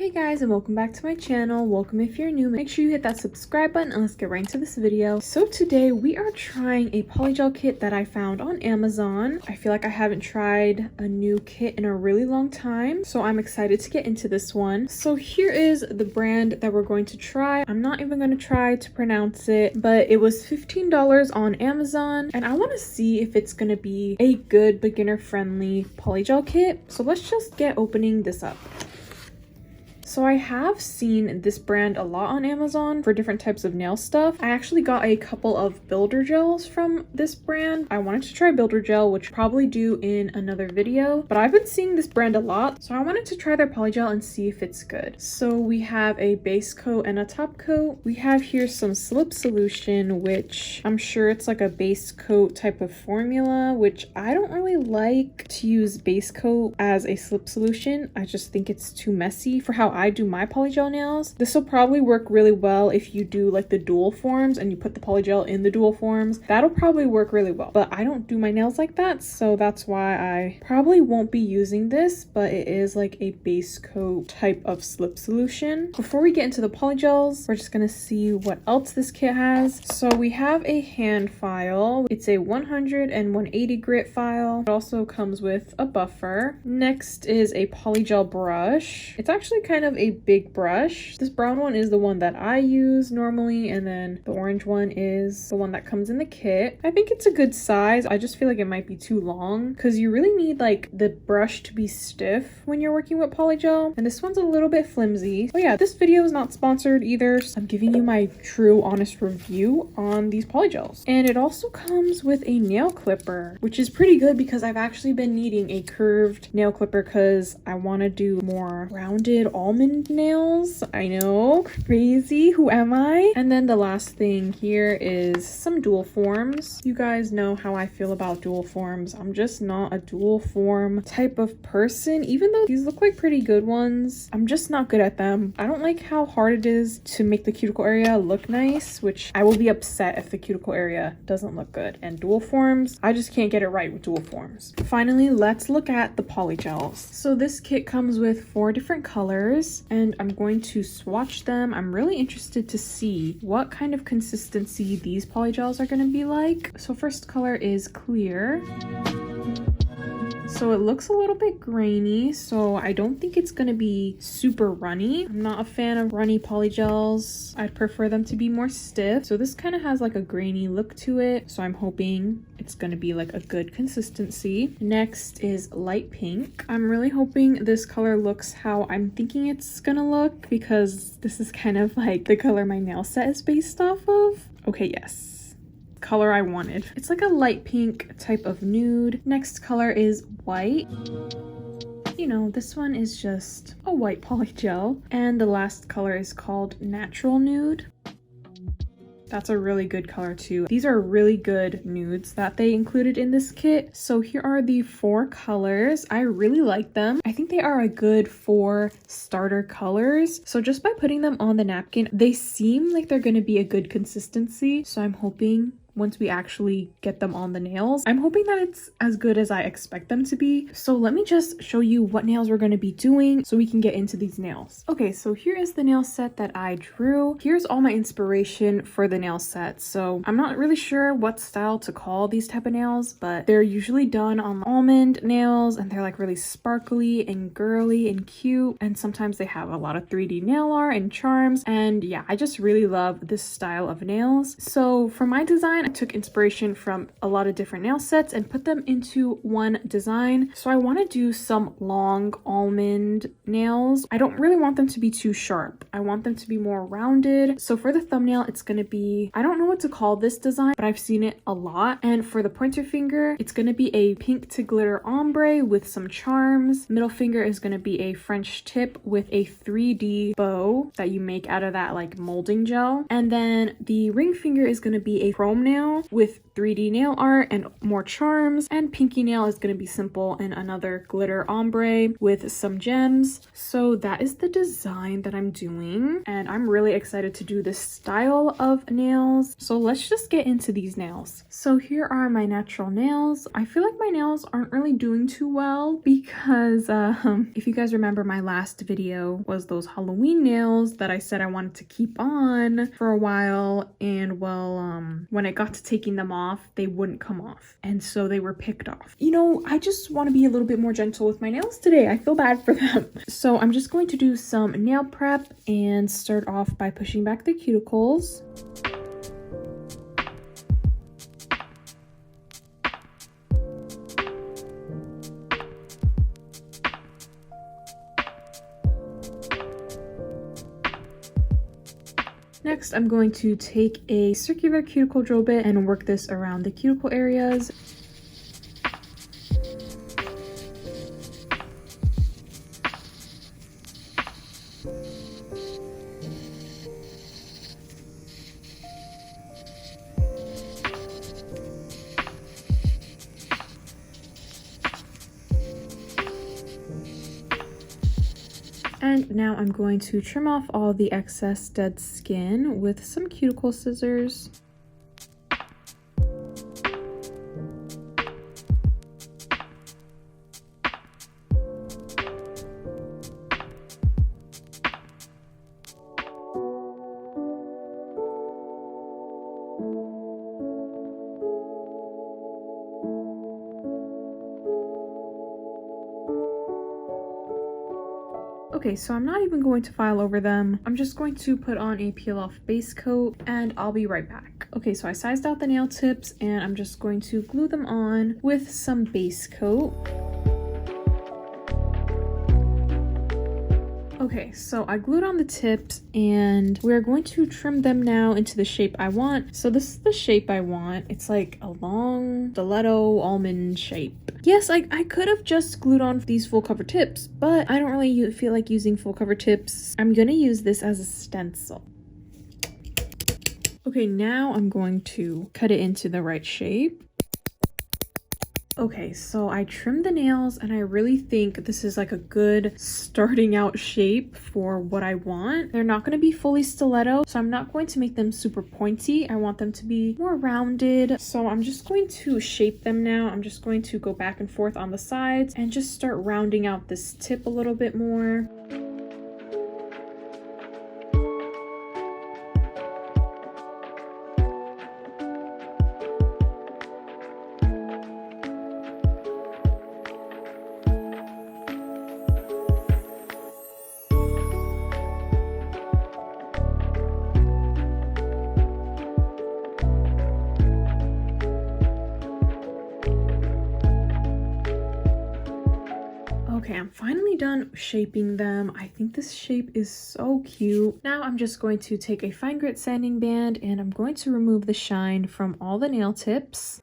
Hey guys, and welcome back to my channel. Welcome if you're new. Make sure you hit that subscribe button and let's get right into this video. So today we are trying a polygel kit that I found on Amazon. I feel like I haven't tried a new kit in a really long time, so I'm excited to get into this one. So here is the brand that we're going to try. I'm not even going to try to pronounce it, but it was $15 on Amazon, and I want to see if it's going to be a good beginner-friendly polygel kit. So let's just get opening this up. So I have seen this brand a lot on Amazon for different types of nail stuff. I actually got a couple of builder gels from this brand. I wanted to try builder gel, which I'll probably do in another video, but I've been seeing this brand a lot, so I wanted to try their polygel and see if it's good. So we have a base coat and a top coat. We have here some slip solution, which I'm sure it's like a base coat type of formula, which I don't really like to use base coat as a slip solution. I just think it's too messy for how I do my polygel nails. This will probably work really well if you do like the dual forms and you put the polygel in the dual forms. That'll probably work really well, but I don't do my nails like that, so that's why I probably won't be using this, but it is like a base coat type of slip solution. Before we get into the polygels, we're just gonna see what else this kit has. So we have a hand file. It's a 100 and 180 grit file. It also comes with a buffer. Next is a polygel brush. It's actually kind of a big brush. This brown one is the one that I use normally, and then the orange one is the one that comes in the kit. I think it's a good size. I just feel like it might be too long because you really need like the brush to be stiff when you're working with polygel, and this one's a little bit flimsy. But yeah, this video is not sponsored either, so I'm giving you my true honest review on these polygels. And it also comes with a nail clipper, which is pretty good because I've actually been needing a curved nail clipper because I want to do more rounded almond nails. I know, crazy, who am I? And then the last thing here is some dual forms. You guys know how I feel about dual forms. I'm just not a dual form type of person, even though these look like pretty good ones. I'm just not good at them. I don't like how hard it is to make the cuticle area look nice, which I will be upset if the cuticle area doesn't look good. And dual forms, I just can't get it right with dual forms. Finally, let's look at the polygels. So this kit comes with 4 different colors, and I'm going to swatch them. I'm really interested to see what kind of consistency these polygels are going to be like. So first color is clear. So it looks a little bit grainy, so I don't think it's going to be super runny. I'm not a fan of runny polygels. I'd prefer them to be more stiff. So this kind of has like a grainy look to it, so I'm hoping it's going to be like a good consistency. Next is light pink. I'm really hoping this color looks how I'm thinking it's gonna look, because this is kind of like the color my nail set is based off of. Okay, yes. Color I wanted. It's like a light pink type of nude. Next color is white. You know, this one is just a white polygel. And the last color is called natural nude. That's a really good color too. These are really good nudes that they included in this kit. So here are the 4 colors. I really like them. I think they are a good 4 starter colors. So just by putting them on the napkin, they seem like they're going to be a good consistency. So I'm hoping once we actually get them on the nails, I'm hoping that it's as good as I expect them to be. So let me just show you what nails we're going to be doing so we can get into these nails. Okay, so here is the nail set that I drew. Here's all my inspiration for the nail set. So I'm not really sure what style to call these type of nails, but they're usually done on almond nails, and they're like really sparkly and girly and cute, and sometimes they have a lot of 3D nail art and charms. And yeah, I just really love this style of nails. So for my design, I took inspiration from a lot of different nail sets and put them into one design. So I want to do some long almond nails. I don't really want them to be too sharp. I want them to be more rounded. So for the thumbnail, it's going to be, I don't know what to call this design, but I've seen it a lot. And for the pointer finger, it's going to be a pink to glitter ombre with some charms. Middle finger is going to be a French tip with a 3D bow that you make out of that like molding gel. And then the ring finger is going to be a chrome nail with 3D nail art and more charms, and pinky nail is going to be simple and another glitter ombre with some gems. So that is the design that I'm doing, and I'm really excited to do this style of nails. So let's just get into these nails. So here are my natural nails. I feel like my nails aren't really doing too well because if you guys remember, my last video was those Halloween nails that I said I wanted to keep on for a while, and well, when it got to taking them off, they wouldn't come off, and so they were picked off. You know, I just want to be a little bit more gentle with my nails today. I feel bad for them. So I'm just going to do some nail prep and start off by pushing back the cuticles. Next, I'm going to take a circular cuticle drill bit and work this around the cuticle areas. And now I'm going to trim off all the excess dead skin with some cuticle scissors. Okay, so I'm not even going to file over them. I'm just going to put on a peel off base coat and I'll be right back. Okay, so I sized out the nail tips and I'm just going to glue them on with some base coat. Okay, so I glued on the tips and we're going to trim them now into the shape I want. So this is the shape I want. It's like a long stiletto almond shape. Yes, I could have just glued on these full cover tips, but I don't really feel like using full cover tips. I'm gonna use this as a stencil. Okay, now I'm going to cut it into the right shape. Okay, so I trimmed the nails and I really think this is like a good starting out shape for what I want. They're not going to be fully stiletto, so I'm not going to make them super pointy. I want them to be more rounded. So I'm just going to shape them now. I'm just going to go back and forth on the sides and just start rounding out this tip a little bit more. Okay, I'm finally done shaping them. I think this shape is so cute. Now I'm just going to take a fine grit sanding band and I'm going to remove the shine from all the nail tips.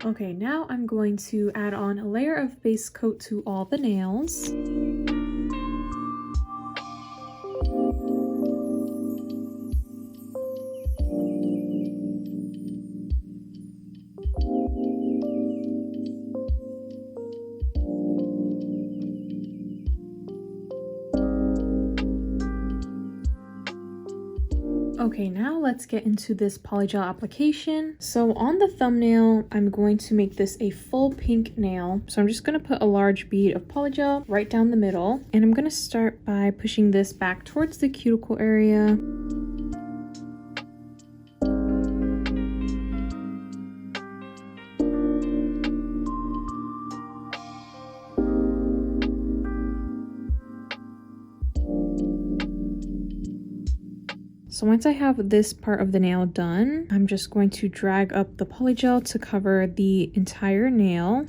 Okay, now I'm going to add on a layer of base coat to all the nails. Okay, now let's get into this polygel application. So on the thumbnail, I'm going to make this a full pink nail. So I'm just going to put a large bead of polygel right down the middle. And I'm going to start by pushing this back towards the cuticle area. So once I have this part of the nail done, I'm just going to drag up the polygel to cover the entire nail.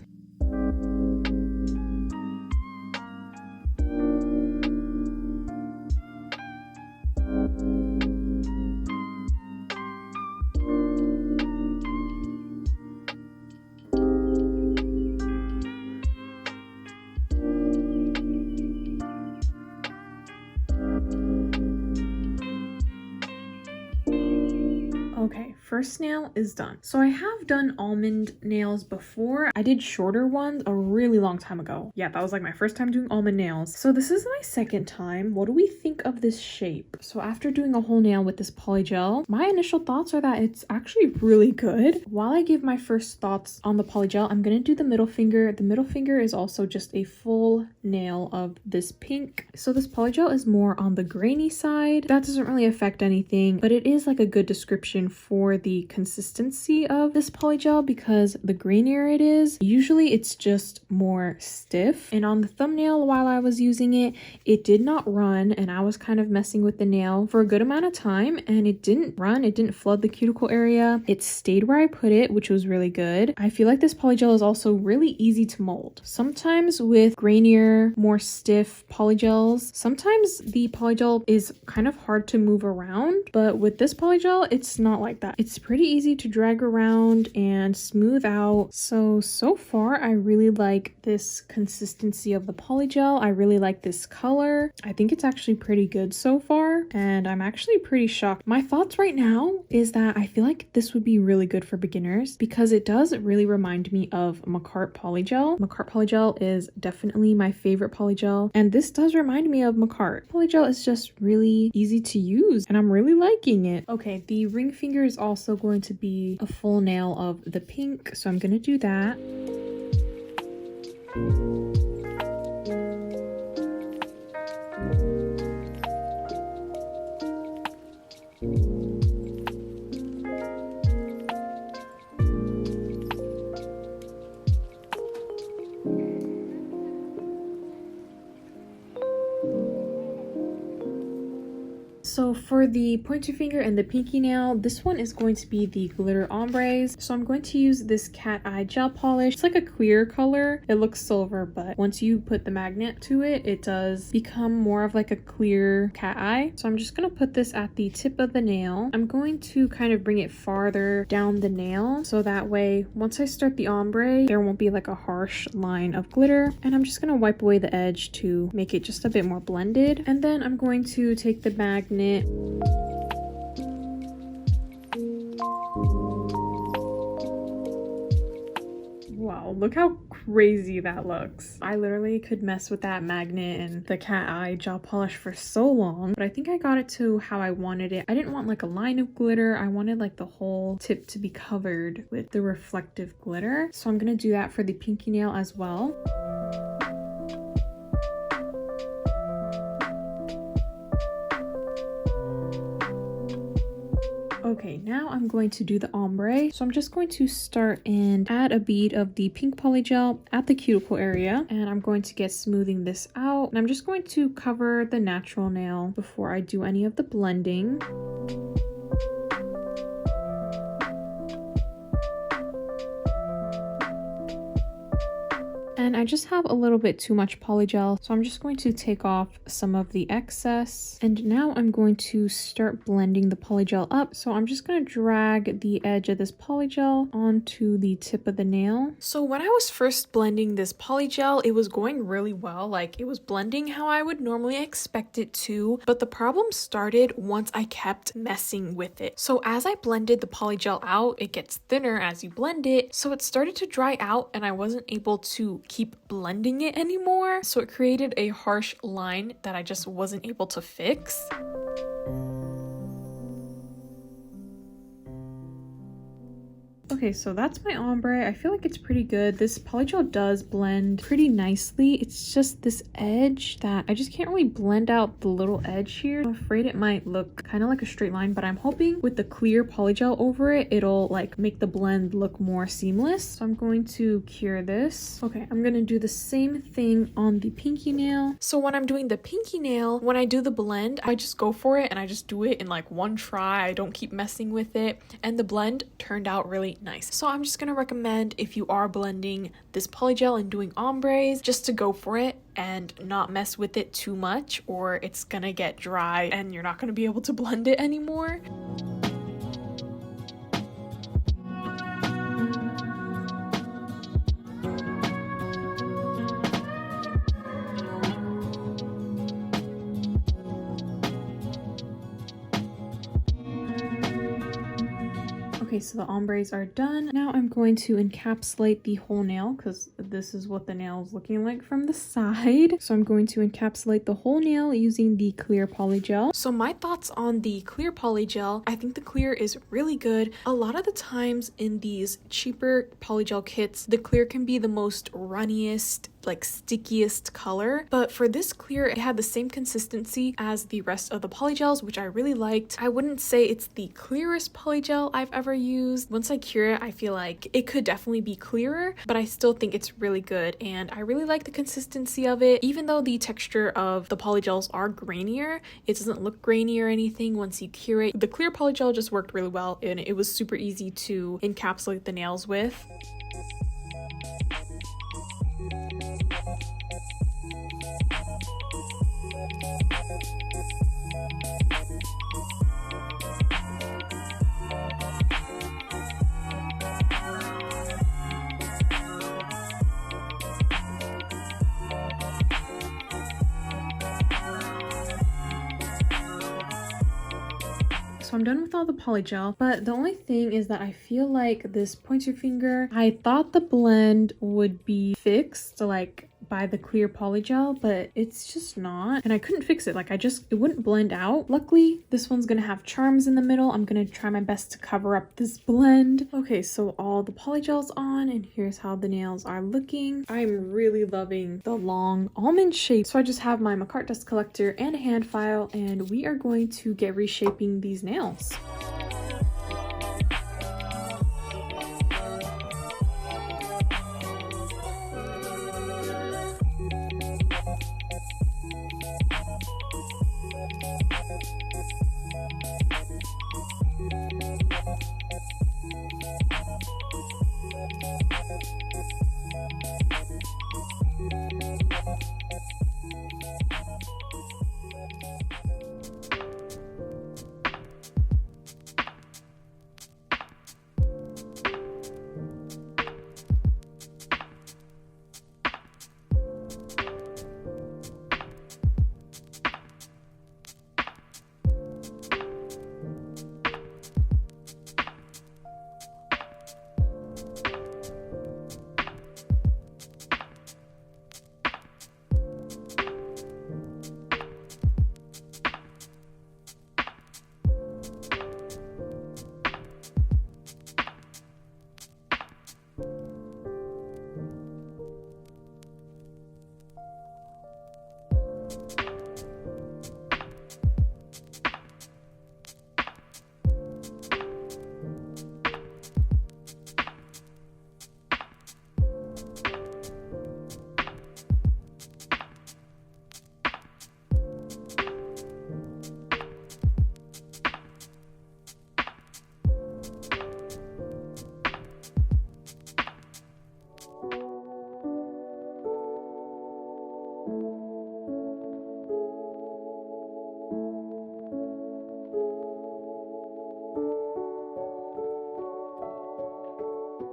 Okay, first nail is done. So I have done almond nails before. I did shorter ones a really long time ago. Yeah, that was like my first time doing almond nails. So this is my second time. What do we think of this shape? So after doing a whole nail with this polygel, my initial thoughts are that it's actually really good. While I give my first thoughts on the polygel, I'm gonna do the middle finger. The middle finger is also just a full nail of this pink. So this polygel is more on the grainy side. That doesn't really affect anything, but it is like a good description for the consistency of this polygel because the grainier it is, usually it's just more stiff. And on the thumbnail while I was using it, it did not run, and I was kind of messing with the nail for a good amount of time, and it didn't run, it didn't flood the cuticle area. It stayed where I put it, which was really good. I feel like this polygel is also really easy to mold. Sometimes with grainier, more stiff polygels, sometimes the polygel is kind of hard to move around, but with this polygel, it's not like that. It's pretty easy to drag around and smooth out. So far, I really like this consistency of the polygel. I really like this color. I think it's actually pretty good so far, and I'm actually pretty shocked. My thoughts right now is that I feel like this would be really good for beginners because it does really remind me of Makartt polygel. Makartt polygel is definitely my favorite polygel, and this does remind me of Makartt. Polygel is just really easy to use, and I'm really liking it. Okay, the ring finger is also going to be a full nail of the pink, so I'm gonna do that. So for the pointer finger and the pinky nail, this one is going to be the glitter ombres. So I'm going to use this cat eye gel polish. It's like a clear color. It looks silver, but once you put the magnet to it, it does become more of like a clear cat eye. So I'm just going to put this at the tip of the nail. I'm going to kind of bring it farther down the nail, so that way once I start the ombre, there won't be like a harsh line of glitter. And I'm just going to wipe away the edge to make it just a bit more blended. And then I'm going to take the magnet. Wow, look how crazy that looks. I literally could mess with that magnet and the cat eye gel polish for so long, but I think I got it to how I wanted it. I didn't want like a line of glitter. I wanted like the whole tip to be covered with the reflective glitter. So I'm gonna do that for the pinky nail as well. Okay, now I'm going to do the ombre. So I'm just going to start and add a bead of the pink polygel at the cuticle area, and I'm going to get smoothing this out. And I'm just going to cover the natural nail before I do any of the blending. And I just have a little bit too much polygel, so I'm just going to take off some of the excess. And now I'm going to start blending the polygel up. So I'm just going to drag the edge of this polygel onto the tip of the nail. So when I was first blending this polygel, it was going really well. Like, it was blending how I would normally expect it to, but the problem started once I kept messing with it. So as I blended the polygel out, it gets thinner as you blend it, so it started to dry out and I wasn't able to keep blending it anymore. So it created a harsh line that I just wasn't able to fix. Okay, so that's my ombre. I feel like it's pretty good. This polygel does blend pretty nicely. It's just this edge that I just can't really blend out the little edge here. I'm afraid it might look kind of like a straight line, but I'm hoping with the clear polygel over it, it'll like make the blend look more seamless. So I'm going to cure this. Okay, I'm gonna do the same thing on the pinky nail. So when I'm doing the pinky nail, when I do the blend, I just go for it and I just do it in like one try. I don't keep messing with it, and the blend turned out really nice. So I'm just gonna recommend, if you are blending this polygel and doing ombres, just to go for it and not mess with it too much, or it's gonna get dry and you're not gonna be able to blend it anymore. Okay, so the ombres are done. Now I'm going to encapsulate the whole nail because this is what the nail is looking like from the side. So I'm going to encapsulate the whole nail using the clear polygel. So my thoughts on the clear polygel, I think the clear is really good. A lot of the times in these cheaper polygel kits, the clear can be the most runniest, like stickiest color, but for this clear it had the same consistency as the rest of the polygels, which I really liked. I wouldn't say it's the clearest polygel I've ever used. Once I cure it, I feel like it could definitely be clearer, but I still think it's really good and I really like the consistency of it. Even though the texture of the polygels are grainier, it doesn't look grainy or anything once you cure it. The clear polygel just worked really well and it was super easy to encapsulate the nails with. So I'm done with all the polygel, but the only thing is that I feel like this pointer finger, I thought the blend would be fixed like by the clear polygel, but it's just not, and I couldn't fix it. Like it wouldn't blend out. Luckily this one's gonna have charms in the middle. I'm gonna try my best to cover up this blend. Okay, so all the polygel's on and here's how the nails are looking. I'm really loving the long almond shape. So I just have my Makartt dust collector and a hand file and we are going to get reshaping these nails.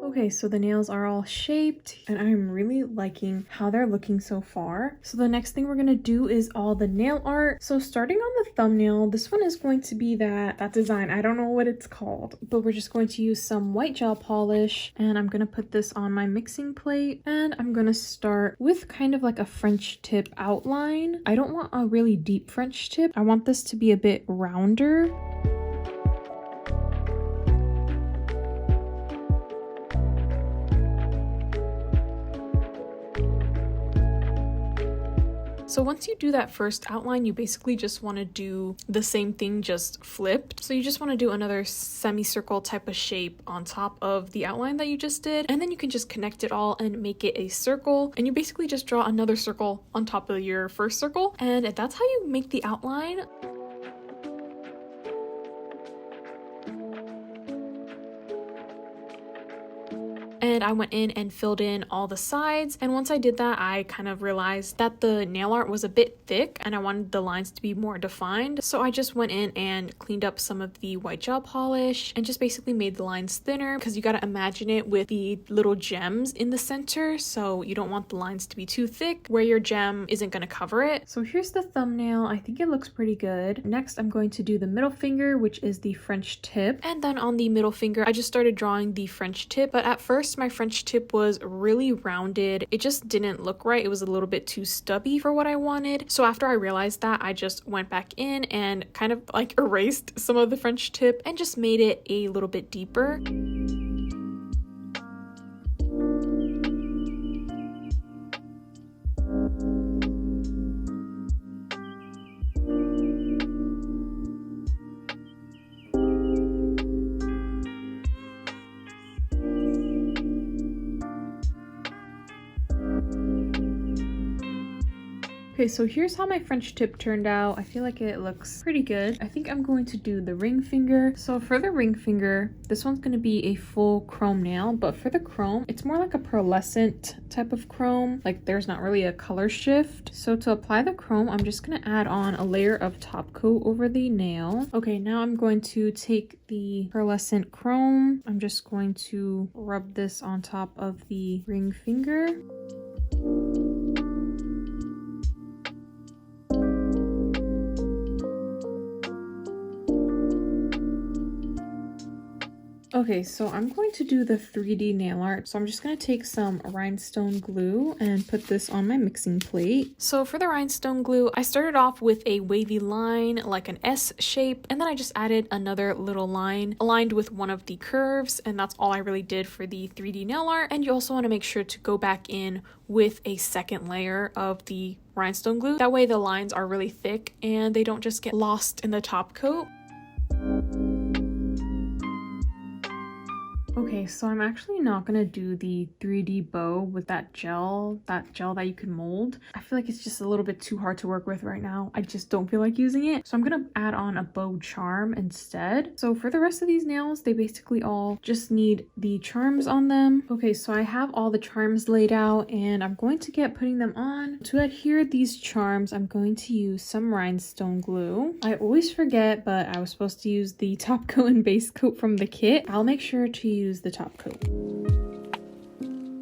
Okay, so the nails are all shaped and I'm really liking how they're looking so far. So the next thing we're gonna do is all the nail art. So starting on the thumbnail, this one is going to be that design. I don't know what it's called, but we're just going to use some white gel polish and I'm gonna put this on my mixing plate and I'm gonna start with kind of like a French tip outline. I don't want a really deep French tip. I want this to be a bit rounder. So once you do that first outline, you basically just want to do the same thing, just flipped. So you just want to do another semicircle type of shape on top of the outline that you just did. And then you can just connect it all and make it a circle. And you basically just draw another circle on top of your first circle. And that's how you make the outline. and I went in and filled in all the sides. And once I did that, I kind of realized that the nail art was a bit thick and I wanted the lines to be more defined. So I just went in and cleaned up some of the white gel polish and just basically made the lines thinner, because you got to imagine it with the little gems in the center, so you don't want the lines to be too thick where your gem isn't going to cover it. So here's the thumbnail. I think it looks pretty good. Next, I'm going to do the middle finger, which is the French tip. And then on the middle finger, I just started drawing the French tip, but at first my French tip was really rounded. It just didn't look right. It was a little bit too stubby for what I wanted. So after I realized that, I just went back in and kind of like erased some of the French tip and just made it a little bit deeper. Okay, so here's how my French tip turned out. I feel like it looks pretty good. I think I'm going to do the ring finger. So for the ring finger, this one's going to be a full chrome nail, but for the chrome, it's more like a pearlescent type of chrome. Like there's not really a color shift. So to apply the chrome, I'm just going to add on a layer of top coat over the nail. Okay, now I'm going to take the pearlescent chrome. I'm just going to rub this on top of the ring finger. Okay, so I'm going to do the 3D nail art. So I'm just going to take some rhinestone glue and put this on my mixing plate. So for the rhinestone glue, I started off with a wavy line, like an S shape, and then I just added another little line aligned with one of the curves, and that's all I really did for the 3D nail art. And you also want to make sure to go back in with a second layer of the rhinestone glue. That way the lines are really thick and they don't just get lost in the top coat. Okay, so I'm actually not gonna do the 3D bow with that gel that you can mold. I feel like it's just a little bit too hard to work with right now. I just don't feel like using it. So I'm gonna add on a bow charm instead. So for the rest of these nails, they basically all just need the charms on them. Okay, so I have all the charms laid out and I'm going to get putting them on. To adhere these charms, I'm going to use some rhinestone glue. I always forget, but I was supposed to use the top coat and base coat from the kit. I'll make sure to use the top coat.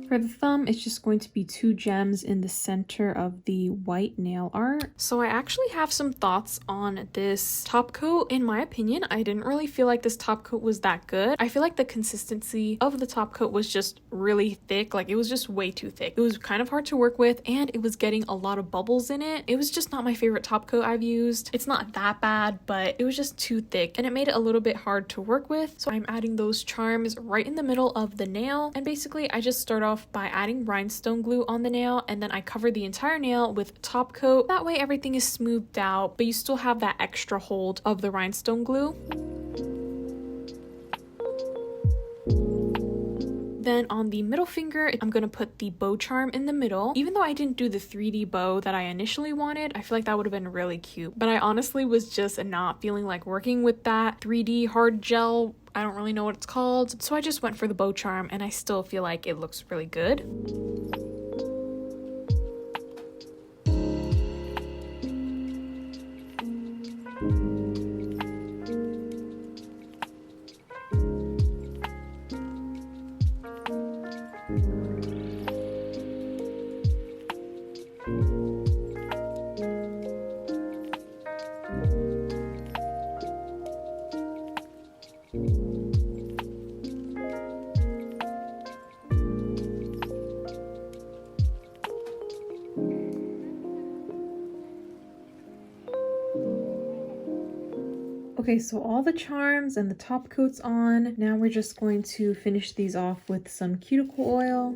For the thumb, it's just going to be 2 gems in the center of the white nail art. So I actually have some thoughts on this top coat. In my opinion, I didn't really feel like this top coat was that good. I feel like the consistency of the top coat was just really thick. Like it was just way too thick. It was kind of hard to work with and it was getting a lot of bubbles in it. It was just not my favorite top coat I've used. It's not that bad, but it was just too thick and it made it a little bit hard to work with. So I'm adding those charms right in the middle of the nail. And basically I just start off by adding rhinestone glue on the nail and then I cover the entire nail with top coat. That way everything is smoothed out, but you still have that extra hold of the rhinestone glue. Then on the middle finger, I'm going to put the bow charm in the middle. Even though I didn't do the 3D bow that I initially wanted, I feel like that would have been really cute. But I honestly was just not feeling like working with that 3D hard gel. I don't really know what it's called. So I just went for the bow charm and I still feel like it looks really good. Okay, so all the charms and the top coat's on. Now we're just going to finish these off with some cuticle oil.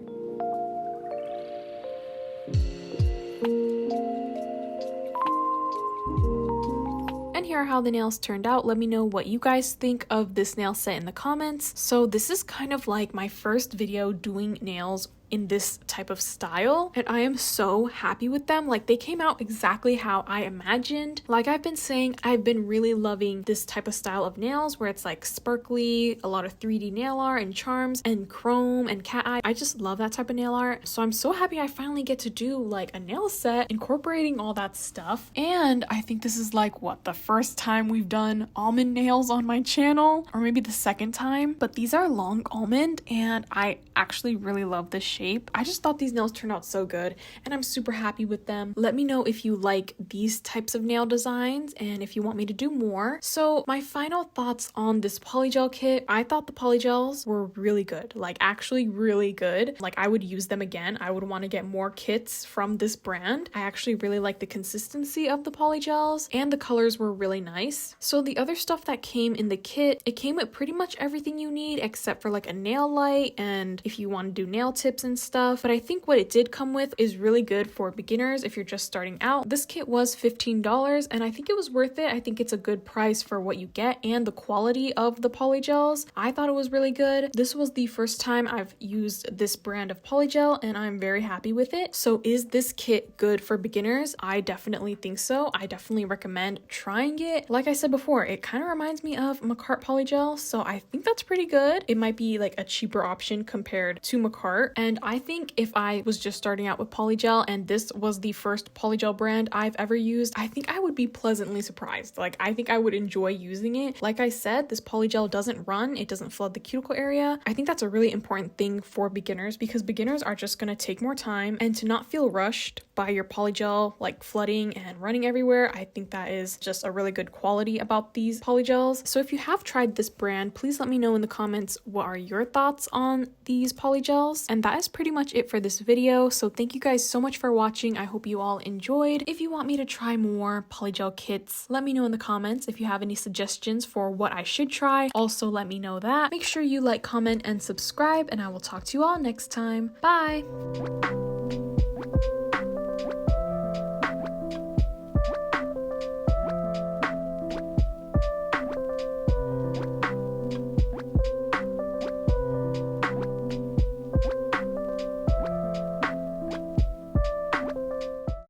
And here are how the nails turned out. Let me know what you guys think of this nail set in the comments. So this is kind of like my first video doing nails in this type of style, and I am so happy with them. Like, they came out exactly how I imagined. Like I've been saying, I've been really loving this type of style of nails where it's like sparkly, a lot of 3D nail art and charms and chrome and cat eye. I just love that type of nail art. So I'm so happy I finally get to do like a nail set incorporating all that stuff. And I think this is like what, the first time we've done almond nails on my channel, or maybe the second time, but these are long almond and I actually really love this shape. I just thought these nails turned out so good and I'm super happy with them. Let me know if you like these types of nail designs and if you want me to do more. So my final thoughts on this polygel kit, I thought the polygels were really good, like actually really good. Like I would use them again. I would want to get more kits from this brand. I actually really like the consistency of the polygels and the colors were really nice. So the other stuff that came in the kit, it came with pretty much everything you need except for like a nail light and if you want to do nail tips and stuff. But I think what it did come with is really good for beginners if you're just starting out. This kit was $15 and I think it was worth it. I think it's a good price for what you get and the quality of the polygels. I thought it was really good. This was the first time I've used this brand of polygel and I'm very happy with it. So is this kit good for beginners? I definitely think so. I definitely recommend trying it. Like I said before, it kind of reminds me of Makartt polygel, so I think that's pretty good. It might be like a cheaper option compared to Makartt, and I think if I was just starting out with polygel and this was the first polygel brand I've ever used, I think I would be pleasantly surprised. Like I think I would enjoy using it. Like I said, this polygel doesn't run, it doesn't flood the cuticle area. I think that's a really important thing for beginners because beginners are just going to take more time, and to not feel rushed by your polygel like flooding and running everywhere, I think that is just a really good quality about these polygels. So if you have tried this brand, please let me know in the comments what are your thoughts on these polygels. And that is pretty much it for this video. So thank you guys so much for watching. I hope you all enjoyed. If you want me to try more polygel kits, let me know in the comments. If you have any suggestions for what I should try, also let me know that. Make sure you like, comment, and subscribe, and I will talk to you all next time. Bye!